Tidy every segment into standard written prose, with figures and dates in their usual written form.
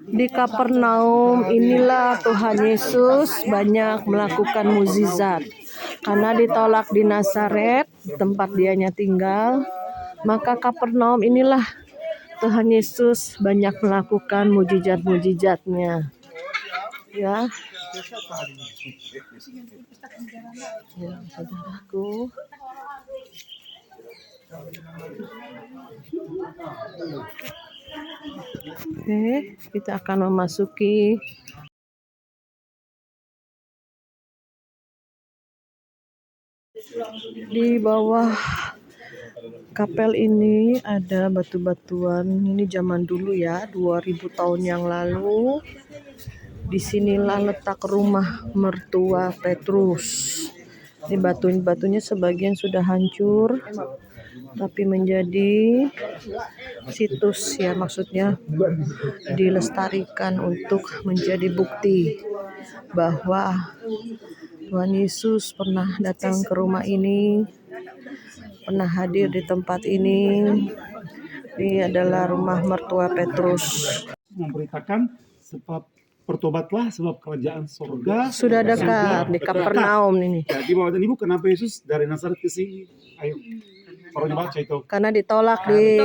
Di Kapernaum inilah Tuhan Yesus banyak melakukan mukjizat. Karena ditolak di Nazaret, tempat dianya tinggal, maka Kapernaum inilah Tuhan Yesus banyak melakukan mukjizat-mukjizatnya. Ya, saudaraku. Oke, kita akan memasuki di bawah kapel ini ada batu-batuan. Ini zaman dulu ya, 2000 tahun yang lalu. Disinilah letak rumah mertua Petrus. Ini batunya sebagian sudah hancur, tapi menjadi situs ya, maksudnya dilestarikan untuk menjadi bukti bahwa Tuhan Yesus pernah datang ke rumah ini, pernah hadir di tempat ini. Ini adalah rumah mertua Petrus. Memberitakan sebab bertobatlah sebab kerajaan surga Sudah dekat di Kapernaum ini. Jadi Bapak dan Ibu, kenapa Yesus dari Nazaret ke sini? Ayo, orang baca itu. Karena ditolak di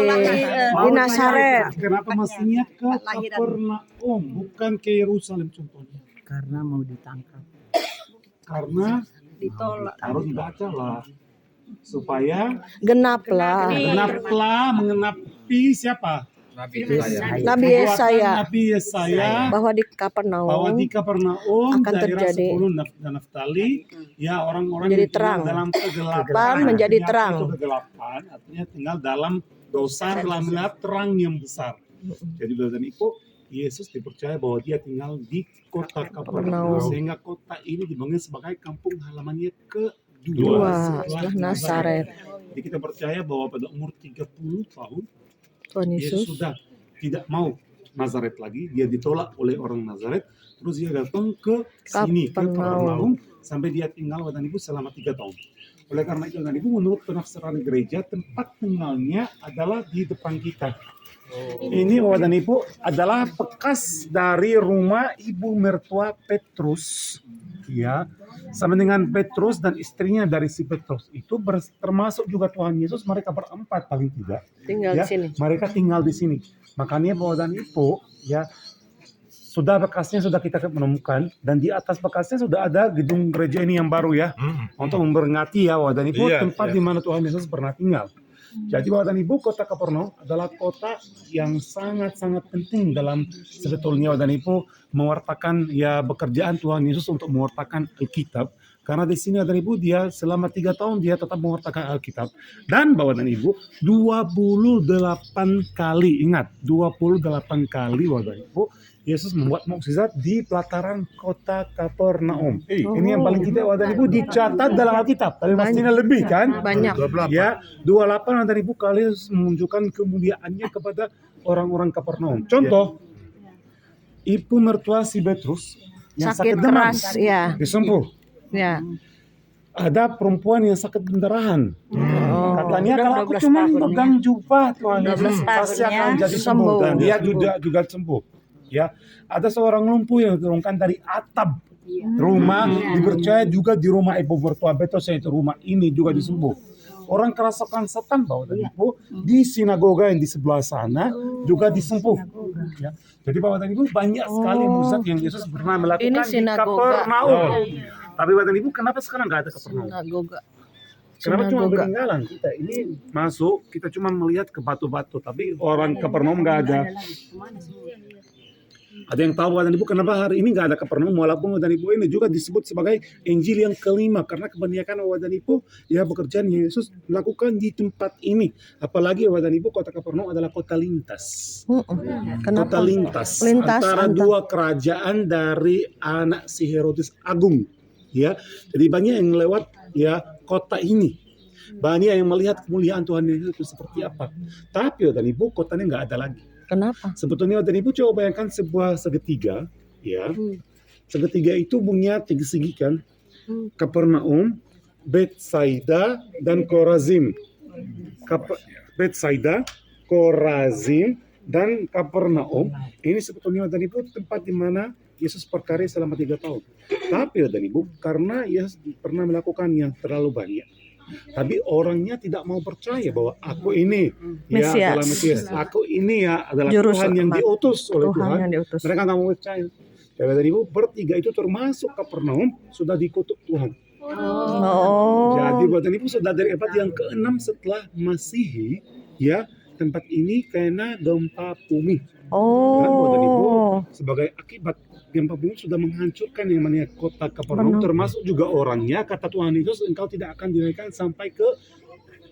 Nazaret. Kenapa mestinya ke Kapernaum, bukan ke Yerusalem contohnya? Karena mau ditangkap. Karena Ditolak. harus dibaca lah, supaya Genaplah. mengenapi siapa? Nabi Yesaya bahwa bahwa di Kapernaum di Kapernaum akan daerah terjadi 10 dan Naftali, ya orang-orang menjadi yang tinggal terang. dalam kegelapan Kegelapan menjadi artinya terang. itu kegelapan artinya tinggal dalam dosa telah melihat terang yang besar. Jadi Bapak dan Ibu, Yesus dipercaya bahwa dia tinggal di kota Kapernaum, sehingga kota ini dibangun sebagai kampung halamannya kedua setelah Nazaret. Jadi kita percaya bahwa pada umur 30 tahun Tuhan Yesus Yesus sudah tidak mau Nazaret lagi, dia ditolak oleh orang Nazaret, terus dia datang ke sini ke Kapernaum sampai dia tinggal Bapak dan Ibu selama 3 tahun. Oleh karena itu Bapak dan Ibu, menurut penafsiran gereja tempat tinggalnya adalah di depan kita. Ini Bapak dan Ibu adalah bekas dari rumah ibu mertua Petrus, ya, sama dengan Petrus dan istrinya dari si Petrus itu termasuk juga Tuhan Yesus, mereka berempat paling tidak tinggal ya, di sini. mereka tinggal di sini. Makanya Bapak dan Ibu, ya, sudah bekasnya sudah kita menemukan, dan di atas bekasnya sudah ada gedung gereja ini yang baru ya, untuk memperingati ya Bapak dan Ibu tempat di mana Tuhan Yesus pernah tinggal. Jadi Bapak dan Ibu, kota Kapernaum adalah kota yang sangat-sangat penting dalam sebetulnya Bapak dan Ibu mewartakan ya pekerjaan Tuhan Yesus untuk mewartakan Alkitab. Karena di sini Bapak dan Ibu, dia selama 3 tahun dia tetap mewartakan Alkitab. Dan Bapak dan Ibu, 28 kali, ingat 28 kali Bapak dan Ibu, Yesus membuat mukjizat di pelataran kota Kapernaum. Ini yang paling kita Bapak dan Ibu dicatat dalam Alkitab. Tapi pastinya lebih kan? Banyak. Ya, 28 Bapak dan Ibu kali menunjukkan kemuliaannya kepada orang-orang Kapernaum. Contoh, ibu mertua si Petrus yang sakit demam, keras ya. disembuh. Ya. Ada perempuan yang sakit pendarahan. Katanya Udah kalau aku 12 cuma tahun pegang jubah Tuhan Yesus 12 pasti akan tahunnya jadi sembuh. Dan dia sembuh. juga sembuh. Ya, ada seorang lumpuh yang diturunkan dari atap rumah, dipercaya juga di rumah ibu mertua Petrus, yaitu rumah ini juga disembuh. Orang kerasukan setan Bapak dan Ibu di sinagoga yang di sebelah sana juga disembuh. Ya. Jadi Bapak dan Ibu, banyak sekali mukjizat yang Yesus pernah melakukan Ini di sinagoga. Kapernaum. Tapi Bapak dan Ibu, kenapa sekarang nggak ada Kapernaum? Sinagoga. Kenapa cuma peninggalan kita ini masuk, kita cuma melihat ke batu-batu, tapi orang Kapernaum nggak ada. Ada yang tahu Bapak dan Ibu kenapa hari ini nggak ada Kapernaum, walaupun Bapak dan Ibu ini juga disebut sebagai Injil yang kelima, karena kebanyakan Bapak dan Ibu ya pekerjaan Yesus melakukan di tempat ini. Apalagi Bapak dan Ibu, kota Kapernaum adalah kota lintas. Kenapa? Kota lintas antara antara dua kerajaan dari anak si Herodes Agung. Ya, jadi banyak yang lewat ya kota ini. Banyak yang melihat kemuliaan Tuhan Yesus itu seperti apa. Tapi Bapak dan Ibu, kotanya nggak ada lagi. Kenapa? Sebetulnya Bapak dan Ibu coba bayangkan sebuah segitiga, ya. Segitiga itu punya 3 segi kan? Kapernaum, Betsaida, dan Korazim. Betsaida, Korazim, dan Kapernaum ini sebetulnya dan Ibu tempat di mana Yesus berkarya selama 3 tahun. Tapi dan Ibu karena Yesus pernah melakukannya terlalu banyak. Tapi orangnya tidak mau percaya bahwa aku ini ya Mesias. adalah Mesias. Aku ini ya adalah Juru Tuhan yang selamat. diutus oleh Tuhan Tuhan. yang diutus. Mereka nggak mau percaya. Tapi Ibu bertiga itu termasuk Kapernaum sudah dikutuk Tuhan. Oh. Jadi buat Ibu sudah dari abad yang ke-6 setelah Masehi ya tempat ini kena gempa bumi. Dan buat Ibu Oh. sebagai akibat gempa bumi sudah menghancurkan yang namanya kota Kapernaum, termasuk juga orangnya. Kata Tuhan Yesus, engkau tidak akan dinaikkan sampai ke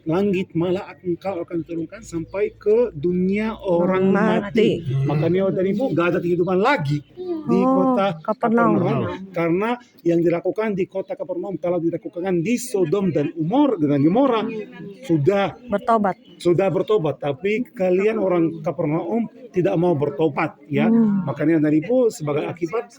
langit, malah engkau akan diturunkan sampai ke dunia orang mati. Makanya dari Ibu nggak ada kehidupan lagi di kota Kapernaum. karena yang dilakukan di kota Kapernaum kalau dilakukan di Sodom dan Gomora sudah bertobat, tapi kalian orang Kapernaum tidak mau bertobat ya. Makanya dari Ibu sebagai akibat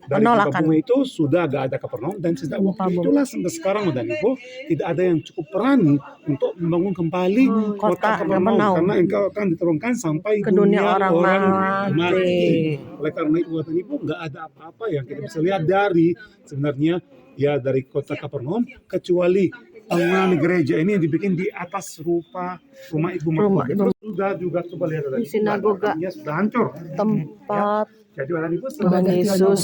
dari gempa bumi itu sudah gak ada Kapernaum, dan sejak waktu itulah sampai sekarang dan Ibu tidak ada yang cukup berani untuk membangun kembali kota Kapernaum karena engkau akan diturunkan sampai ke dunia orang mati. Oleh karena itu dan Ibu nggak ada apa-apa yang kita bisa lihat dari sebenarnya ya dari kota Kapernaum kecuali bangunan gereja ini yang dibikin di atas rumah ibu mertua. Terus sudah juga coba lihat tadi Sinagoga sudah hancur. Tempat Jadi orang Ibu Tuhan Yesus,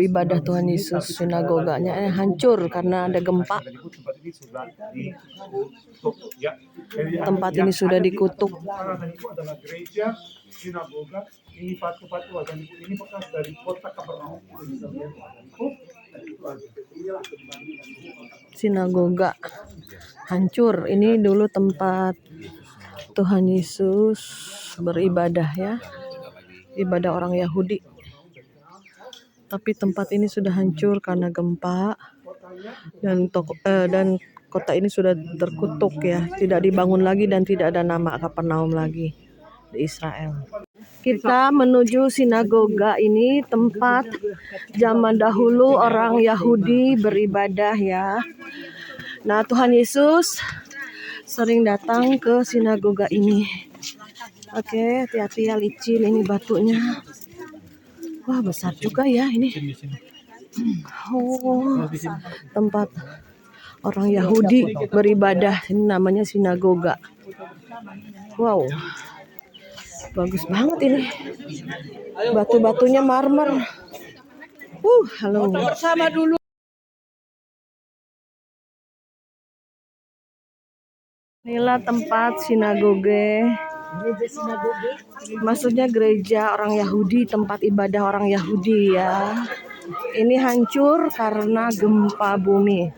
ibadah Tuhan Yesus, sinagoganya hancur karena ada gempa. Tempat ini sudah dikutuk. Itu adalah gereja, sinagoga, ini batu-batu dan ini bekas dari kota Kapernaum. Sinagoga hancur. Ini dulu tempat Tuhan Yesus beribadah ya. Ibadah orang Yahudi. Tapi tempat ini sudah hancur karena gempa dan kota ini sudah terkutuk ya, tidak dibangun lagi dan tidak ada nama Kapernaum lagi di Israel. Kita menuju sinagoga ini tempat zaman dahulu orang Yahudi beribadah ya. Nah, Tuhan Yesus sering datang ke sinagoga ini. Oke, hati-hati ya, licin ini batunya. Wah, besar juga ya ini. Oh, tempat orang Yahudi beribadah. Ini namanya sinagoga. Wow, bagus banget ini. Batu-batunya marmer. Halo. Bersama dulu. Inilah tempat sinagoge. Maksudnya gereja orang Yahudi, tempat ibadah orang Yahudi ya. Ini hancur karena gempa bumi.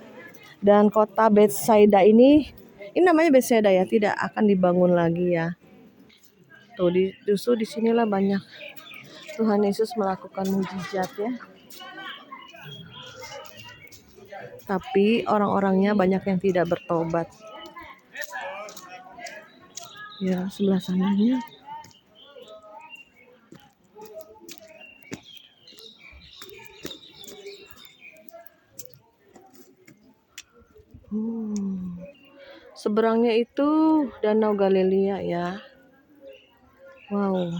Dan kota Betsaida ini namanya Betsaida ya, tidak akan dibangun lagi ya. Tuh justru di sinilah banyak Tuhan Yesus melakukan mujizat ya. Tapi orang-orangnya banyak yang tidak bertobat. Ya, sebelah sananya. Seberangnya itu Danau Galilea ya. Wow.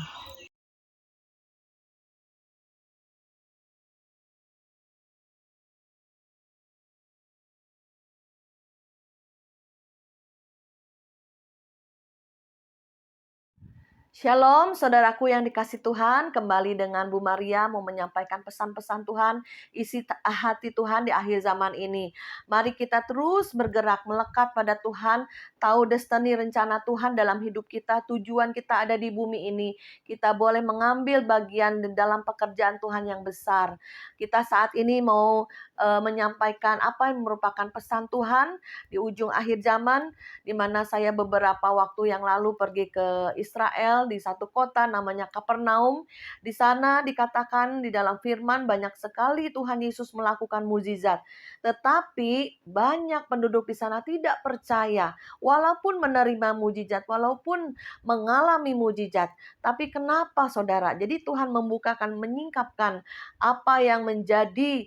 Shalom saudaraku yang dikasih Tuhan, kembali dengan Bu Maria mau menyampaikan pesan-pesan Tuhan, isi hati Tuhan di akhir zaman ini. Mari kita terus bergerak melekat pada Tuhan, tahu destiny rencana Tuhan dalam hidup kita, tujuan kita ada di bumi ini. Kita boleh mengambil bagian dalam pekerjaan Tuhan yang besar. Kita saat ini mau menyampaikan apa yang merupakan pesan Tuhan di ujung akhir zaman, di mana saya beberapa waktu yang lalu pergi ke Israel di satu kota namanya Kapernaum. Di sana dikatakan di dalam firman banyak sekali Tuhan Yesus melakukan mukjizat. Tetapi banyak penduduk di sana tidak percaya walaupun menerima mukjizat, walaupun mengalami mukjizat. Tapi kenapa saudara? Jadi Tuhan membukakan, menyingkapkan apa yang menjadi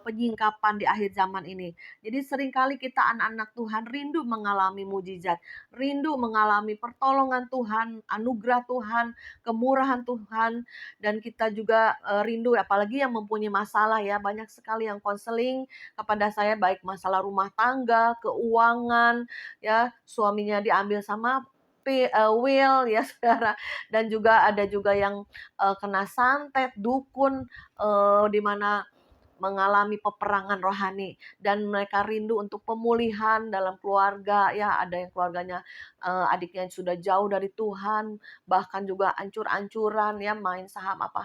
penyingkapan di akhir zaman ini. Jadi seringkali kita anak-anak Tuhan rindu mengalami mujizat, rindu mengalami pertolongan Tuhan, anugerah Tuhan, kemurahan Tuhan, dan kita juga rindu, apalagi yang mempunyai masalah ya, banyak sekali yang konseling kepada saya, baik masalah rumah tangga, keuangan, ya suaminya diambil sama Will ya saudara, dan juga ada juga yang kena santet, dukun, di mana mengalami peperangan rohani, dan mereka rindu untuk pemulihan dalam keluarga ya. Ada yang keluarganya adiknya yang sudah jauh dari Tuhan, bahkan juga ancur-ancuran ya, main saham apa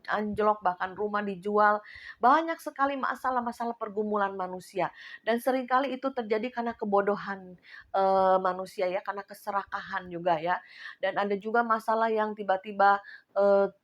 anjlok, bahkan rumah dijual. Banyak sekali masalah-masalah pergumulan manusia, dan seringkali itu terjadi karena kebodohan manusia ya, karena keserakahan juga ya. Dan ada juga masalah yang tiba-tiba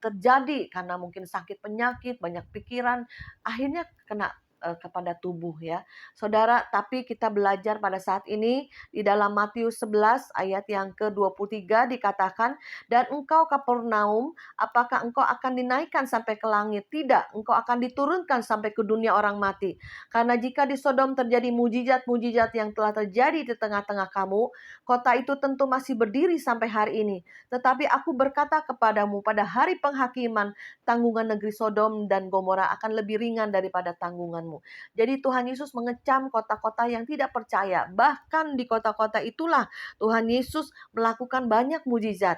terjadi karena mungkin sakit penyakit, banyak pikiran, akhirnya kena kepada tubuh ya. Saudara, tapi kita belajar pada saat ini di dalam Matius 11 ayat yang ke-23 dikatakan, "Dan engkau Kapernaum, apakah engkau akan dinaikkan sampai ke langit? Tidak, engkau akan diturunkan sampai ke dunia orang mati. Karena jika di Sodom terjadi mujizat-mujizat yang telah terjadi di tengah-tengah kamu, kota itu tentu masih berdiri sampai hari ini. Tetapi aku berkata kepadamu, pada hari penghakiman, tanggungan negeri Sodom dan Gomora akan lebih ringan daripada tanggunganmu." Jadi Tuhan Yesus mengecam kota-kota yang tidak percaya. Bahkan di kota-kota itulah Tuhan Yesus melakukan banyak mujizat.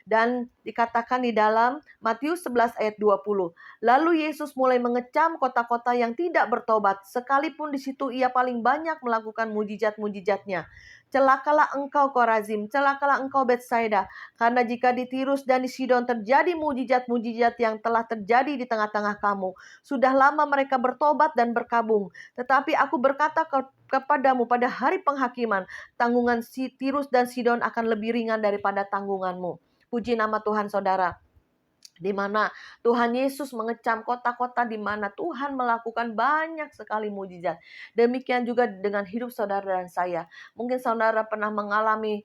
Dan dikatakan di dalam Matius 11 ayat 20. Lalu Yesus mulai mengecam kota-kota yang tidak bertobat, sekalipun di situ ia paling banyak melakukan mujizat-mujizatnya. "Celakalah engkau Korazim, celakalah engkau Betsaida, karena jika di Tirus dan di Sidon terjadi mujizat-mujizat yang telah terjadi di tengah-tengah kamu, sudah lama mereka bertobat dan berkabung. Tetapi aku berkata kepadamu, pada hari penghakiman, tanggungan Tirus dan Sidon akan lebih ringan daripada tanggunganmu." Puji nama Tuhan saudara. Di mana Tuhan Yesus mengecam kota-kota di mana Tuhan melakukan banyak sekali mujizat. Demikian juga dengan hidup saudara dan saya. Mungkin saudara pernah mengalami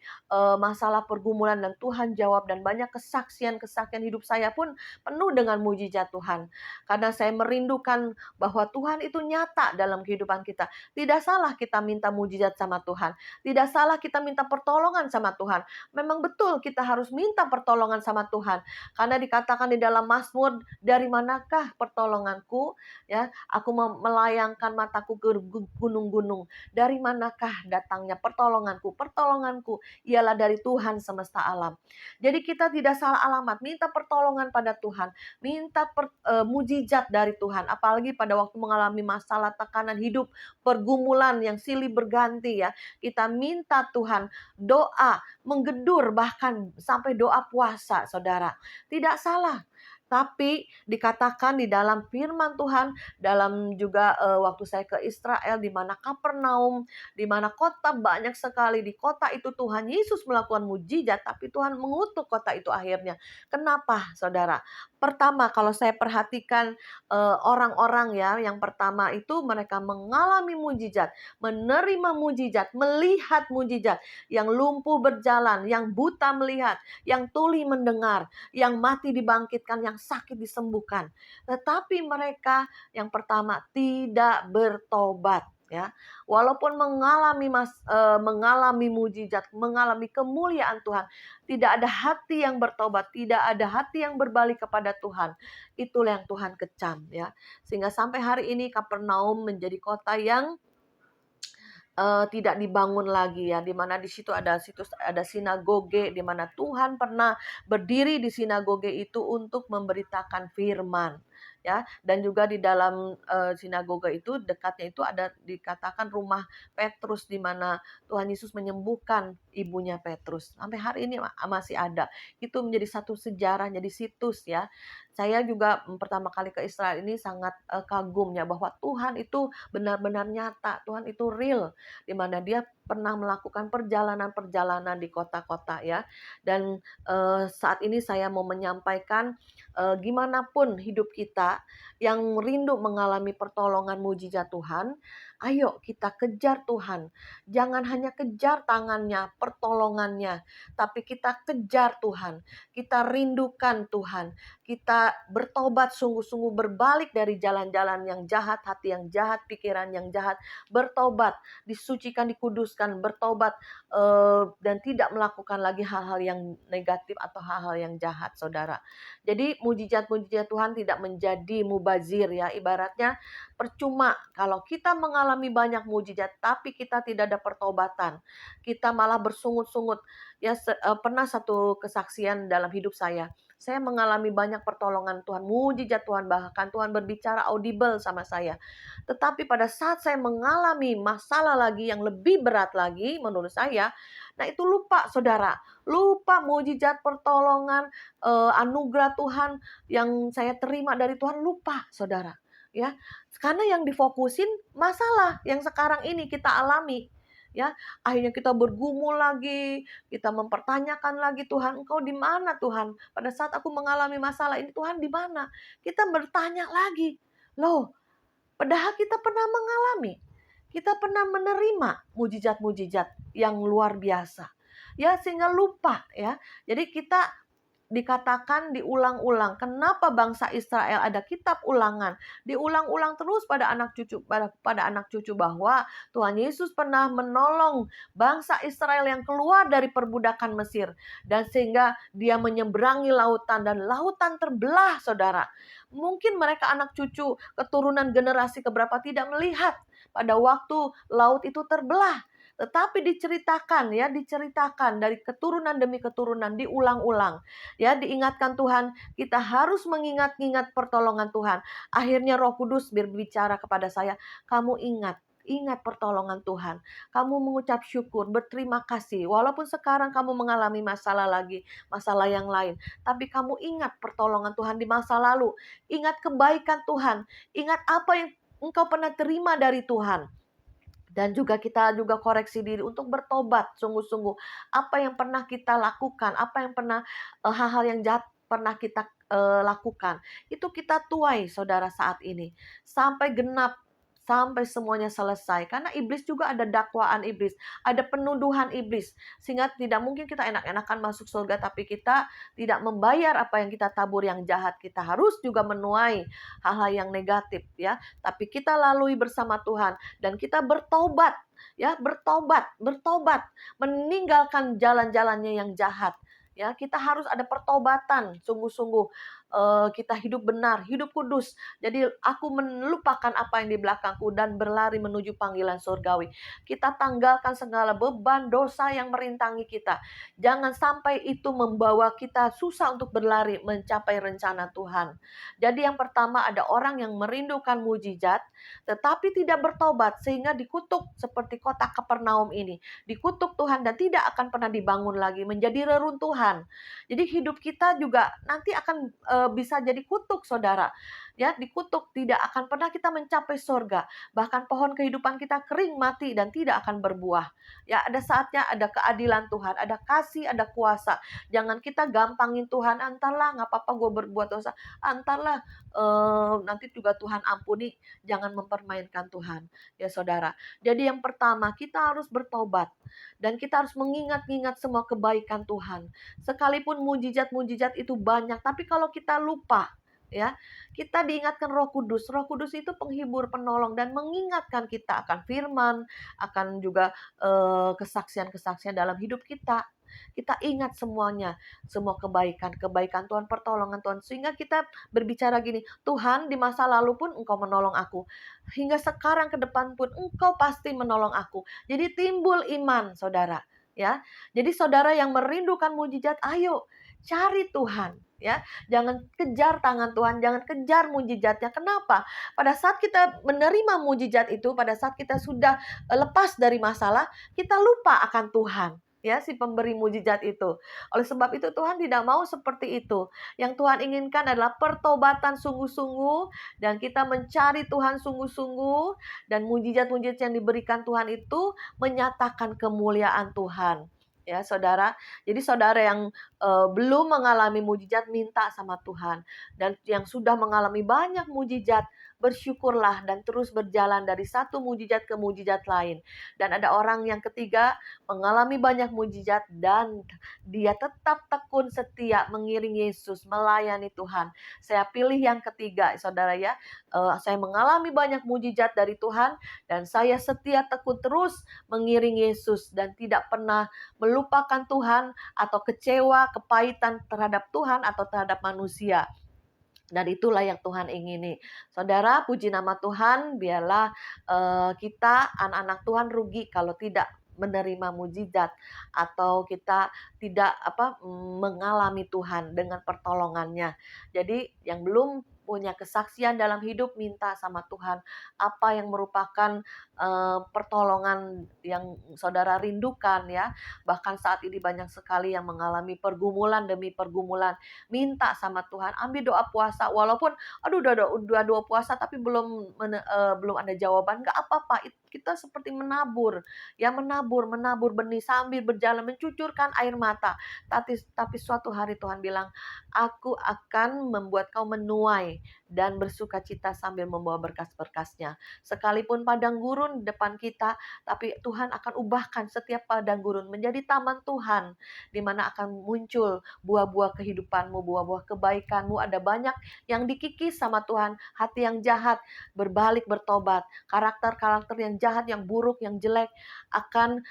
masalah pergumulan dan Tuhan jawab, dan banyak kesaksian-kesaksian hidup saya pun penuh dengan mujizat Tuhan. Karena saya merindukan bahwa Tuhan itu nyata dalam kehidupan kita. Tidak salah kita minta mujizat sama Tuhan. Tidak salah kita minta pertolongan sama Tuhan. Memang betul kita harus minta pertolongan sama Tuhan. Karena dikatakan di dalam Mazmur, "Dari manakah pertolonganku? Ya, aku melayangkan mataku ke gunung-gunung. Dari manakah datangnya pertolonganku? Pertolonganku ialah dari Tuhan semesta alam." Jadi kita tidak salah alamat, minta pertolongan pada Tuhan, minta mujizat dari Tuhan. Apalagi pada waktu mengalami masalah, tekanan hidup, pergumulan yang silih berganti ya. Kita minta Tuhan, doa, menggedur, bahkan sampai doa puasa saudara. Tidak salah. Tapi dikatakan di dalam firman Tuhan, dalam juga waktu saya ke Israel, di mana Kapernaum, di mana kota banyak sekali, di kota itu Tuhan Yesus melakukan mujizat, tapi Tuhan mengutuk kota itu akhirnya. Kenapa saudara? Pertama, kalau saya perhatikan orang-orang ya, yang pertama itu mereka mengalami mujizat, menerima mujizat, melihat mujizat, yang lumpuh berjalan, yang buta melihat, yang tuli mendengar, yang mati dibangkitkan, yang sakit disembuhkan. Tetapi mereka yang pertama tidak bertobat ya. Walaupun mengalami mujizat, mengalami kemuliaan Tuhan, tidak ada hati yang bertobat, tidak ada hati yang berbalik kepada Tuhan. Itulah yang Tuhan kecam ya. Sehingga sampai hari ini Kapernaum menjadi kota yang tidak dibangun lagi ya, di mana di situ ada sinagoge, di mana Tuhan pernah berdiri di sinagoge itu untuk memberitakan firman ya. Dan juga di dalam sinagoge itu, dekatnya itu ada dikatakan rumah Petrus, di mana Tuhan Yesus menyembuhkan ibunya Petrus. Sampai hari ini masih ada. Itu menjadi satu sejarah, jadi situs ya. Saya juga pertama kali ke Israel ini sangat kagum ya, bahwa Tuhan itu benar-benar nyata, Tuhan itu real, di mana dia pernah melakukan perjalanan-perjalanan di kota-kota ya. Dan saat ini saya mau menyampaikan, gimana pun hidup kita yang rindu mengalami pertolongan mujizat Tuhan, Ayo kita kejar Tuhan. Jangan hanya kejar tangannya, pertolongannya, tapi kita kejar Tuhan. Kita rindukan Tuhan. Kita bertobat sungguh-sungguh, berbalik dari jalan-jalan yang jahat, hati yang jahat, pikiran yang jahat. Bertobat, disucikan, dikuduskan, bertobat dan tidak melakukan lagi hal-hal yang negatif atau hal-hal yang jahat, saudara. Jadi mujizat-mujizat Tuhan tidak menjadi mubazir ya, ibaratnya percuma kalau kita mengalami banyak mujizat tapi kita tidak ada pertobatan. Kita malah bersungut-sungut. Ya pernah satu kesaksian dalam hidup saya. Saya mengalami banyak pertolongan Tuhan, mujizat Tuhan, bahkan Tuhan berbicara audible sama saya. Tetapi pada saat saya mengalami masalah lagi yang lebih berat lagi menurut saya, nah itu lupa saudara, lupa mujizat pertolongan, anugerah Tuhan yang saya terima dari Tuhan, lupa saudara. Ya, karena yang difokusin masalah yang sekarang ini kita alami. Ya, akhirnya kita bergumul lagi, kita mempertanyakan lagi, Tuhan, Engkau di mana Tuhan? Pada saat aku mengalami masalah ini, Tuhan di mana? Kita bertanya lagi. Loh, padahal kita pernah mengalami, kita pernah menerima mujizat-mujizat yang luar biasa. Ya, sehingga lupa ya. Jadi kita dikatakan diulang-ulang. Kenapa bangsa Israel ada kitab ulangan? Diulang-ulang terus pada anak cucu bahwa Tuhan Yesus pernah menolong bangsa Israel yang keluar dari perbudakan Mesir dan sehingga dia menyeberangi lautan dan lautan terbelah, saudara. Mungkin mereka anak cucu keturunan generasi keberapa tidak melihat pada waktu laut itu terbelah. Tetapi diceritakan dari keturunan demi keturunan, diulang-ulang. Ya, diingatkan Tuhan, kita harus mengingat-ingat pertolongan Tuhan. Akhirnya Roh Kudus berbicara kepada saya, kamu ingat pertolongan Tuhan. Kamu mengucap syukur, berterima kasih. Walaupun sekarang kamu mengalami masalah lagi, masalah yang lain. Tapi kamu ingat pertolongan Tuhan di masa lalu. Ingat kebaikan Tuhan. Ingat apa yang engkau pernah terima dari Tuhan. Dan juga kita juga koreksi diri untuk bertobat sungguh-sungguh. Apa yang pernah kita lakukan, apa yang pernah hal-hal yang jahat pernah kita lakukan, itu kita tuai saudara saat ini. Sampai genap, sampai semuanya selesai. Karena iblis juga ada dakwaan iblis, ada penuduhan iblis. Sehingga tidak mungkin kita enak-enakan masuk surga, tapi kita tidak membayar apa yang kita tabur yang jahat. Kita harus juga menuai hal-hal yang negatif ya. Tapi kita lalui bersama Tuhan dan kita bertobat ya, bertobat, meninggalkan jalan-jalannya yang jahat. Ya, kita harus ada pertobatan sungguh-sungguh. Kita hidup benar, hidup kudus. Jadi aku melupakan apa yang di belakangku dan berlari menuju panggilan surgawi. Kita tanggalkan segala beban dosa yang merintangi kita. Jangan sampai itu membawa kita susah untuk berlari mencapai rencana Tuhan. Jadi yang pertama, ada orang yang merindukan mujizat tetapi tidak bertobat sehingga dikutuk seperti kota Kapernaum ini. Dikutuk Tuhan dan tidak akan pernah dibangun lagi, menjadi reruntuhan. Jadi hidup kita juga nanti akan bisa jadi kutuk saudara. Ya, dikutuk, tidak akan pernah kita mencapai surga. Bahkan pohon kehidupan kita kering, mati dan tidak akan berbuah. Ya, ada saatnya ada keadilan Tuhan, ada kasih, ada kuasa. Jangan kita gampangin Tuhan, antarlah nggak apa-apa gue berbuat dosa, antarlah nanti juga Tuhan ampuni. Jangan mempermainkan Tuhan ya saudara. Jadi yang pertama, kita harus bertobat dan kita harus mengingat-ingat semua kebaikan Tuhan. Sekalipun mujizat-mujizat itu banyak, tapi kalau kita lupa ya, kita diingatkan Roh Kudus. Roh Kudus itu penghibur, penolong dan mengingatkan kita akan firman, akan juga kesaksian-kesaksian dalam hidup kita. Kita ingat semuanya, semua kebaikan Tuhan, pertolongan Tuhan. Sehingga kita berbicara gini, Tuhan di masa lalu pun Engkau menolong aku. Hingga sekarang ke depan pun Engkau pasti menolong aku. Jadi timbul iman saudara. Ya, jadi saudara yang merindukan mujizat, ayo cari Tuhan. Ya, jangan kejar tangan Tuhan, jangan kejar mujizatnya. Kenapa? Pada saat kita menerima mujizat itu, pada saat kita sudah lepas dari masalah, kita lupa akan Tuhan. Ya, si pemberi mujizat itu. Oleh sebab itu Tuhan tidak mau seperti itu. Yang Tuhan inginkan adalah pertobatan sungguh-sungguh dan kita mencari Tuhan sungguh-sungguh dan mujizat-mujizat yang diberikan Tuhan itu menyatakan kemuliaan Tuhan. Ya, saudara. Jadi saudara yang belum mengalami mujizat, minta sama Tuhan. Dan yang sudah mengalami banyak mujizat, bersyukurlah dan terus berjalan dari satu mujizat ke mujizat lain. Dan ada orang yang ketiga mengalami banyak mujizat dan dia tetap tekun setia mengiring Yesus, melayani Tuhan. Saya pilih yang ketiga, saudara ya. Saya mengalami banyak mujizat dari Tuhan dan saya setia tekun terus mengiring Yesus dan tidak pernah melupakan Tuhan atau kecewa, kepahitan terhadap Tuhan atau terhadap manusia. Dan itulah yang Tuhan ingini. Saudara, puji nama Tuhan, biarlah kita anak-anak Tuhan rugi kalau tidak menerima mujizat atau kita tidak mengalami Tuhan dengan pertolongannya. Jadi yang belum punya kesaksian dalam hidup, minta sama Tuhan apa yang merupakan pertolongan yang saudara rindukan ya. Bahkan saat ini banyak sekali yang mengalami pergumulan demi pergumulan. Minta sama Tuhan, ambil doa puasa walaupun aduh udah doa puasa tapi belum ada jawaban, nggak apa-apa. Kita seperti menabur, ya menabur benih sambil berjalan mencucurkan air mata. Tapi suatu hari Tuhan bilang, aku akan membuat kau menuai dan bersuka cita sambil membawa berkas-berkasnya. Sekalipun padang gurun di depan kita, tapi Tuhan akan ubahkan setiap padang gurun menjadi taman Tuhan, di mana akan muncul buah-buah kehidupanmu, buah-buah kebaikanmu. Ada banyak yang dikikis sama Tuhan, hati yang jahat berbalik bertobat, karakter-karakter yang jahat, yang buruk, yang jelek akan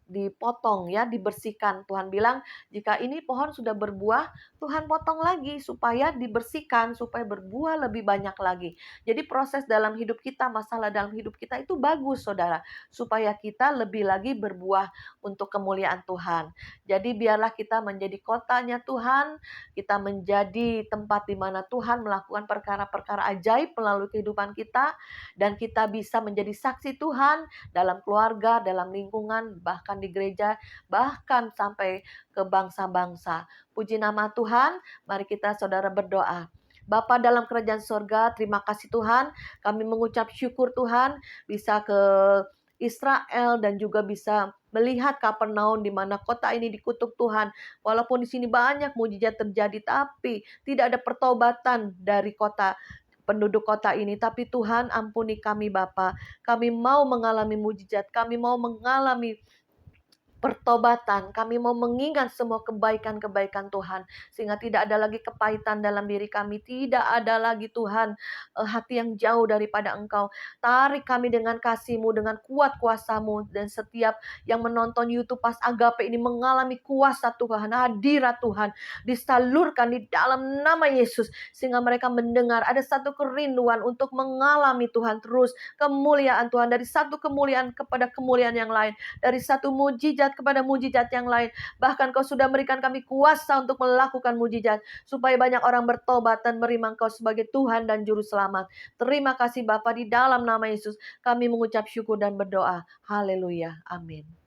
dipotong ya, dibersihkan. Tuhan bilang jika ini pohon sudah berbuah, Tuhan potong lagi supaya dibersihkan, supaya berbuah lebih banyak lagi. Jadi proses dalam hidup kita, masalah dalam hidup kita itu bagus saudara, supaya kita lebih lagi berbuah untuk kemuliaan Tuhan. Jadi biarlah kita menjadi kotanya Tuhan, kita menjadi tempat di mana Tuhan melakukan perkara-perkara ajaib melalui kehidupan kita, dan kita bisa menjadi saksi Tuhan dalam keluarga, dalam lingkungan, bahkan di gereja, bahkan sampai ke bangsa-bangsa. Puji nama Tuhan, mari kita saudara berdoa. Bapa dalam kerajaan surga, terima kasih Tuhan, kami mengucap syukur Tuhan, bisa ke Israel dan juga bisa melihat Kapernaum di mana kota ini dikutuk Tuhan. Walaupun di sini banyak mujizat terjadi, tapi tidak ada pertobatan dari penduduk kota ini. Tapi Tuhan ampuni kami Bapa. Kami mau mengalami mujizat, kami mau mengalami pertobatan, kami mau mengingat semua kebaikan-kebaikan Tuhan, sehingga tidak ada lagi kepahitan dalam diri kami, tidak ada lagi Tuhan hati yang jauh daripada Engkau. Tarik kami dengan kasih-Mu, dengan kuat kuasa-Mu, dan setiap yang menonton YouTube Pas Agape ini mengalami kuasa Tuhan, hadirat Tuhan disalurkan di dalam nama Yesus, sehingga mereka mendengar ada satu kerinduan untuk mengalami Tuhan terus, kemuliaan Tuhan, dari satu kemuliaan kepada kemuliaan yang lain, dari satu mujizat kepada mujizat yang lain. Bahkan Kau sudah berikan kami kuasa untuk melakukan mujizat, supaya banyak orang bertobat dan menerima Engkau sebagai Tuhan dan Juru Selamat. Terima kasih Bapa, di dalam nama Yesus kami mengucap syukur dan berdoa. Haleluya. Amin.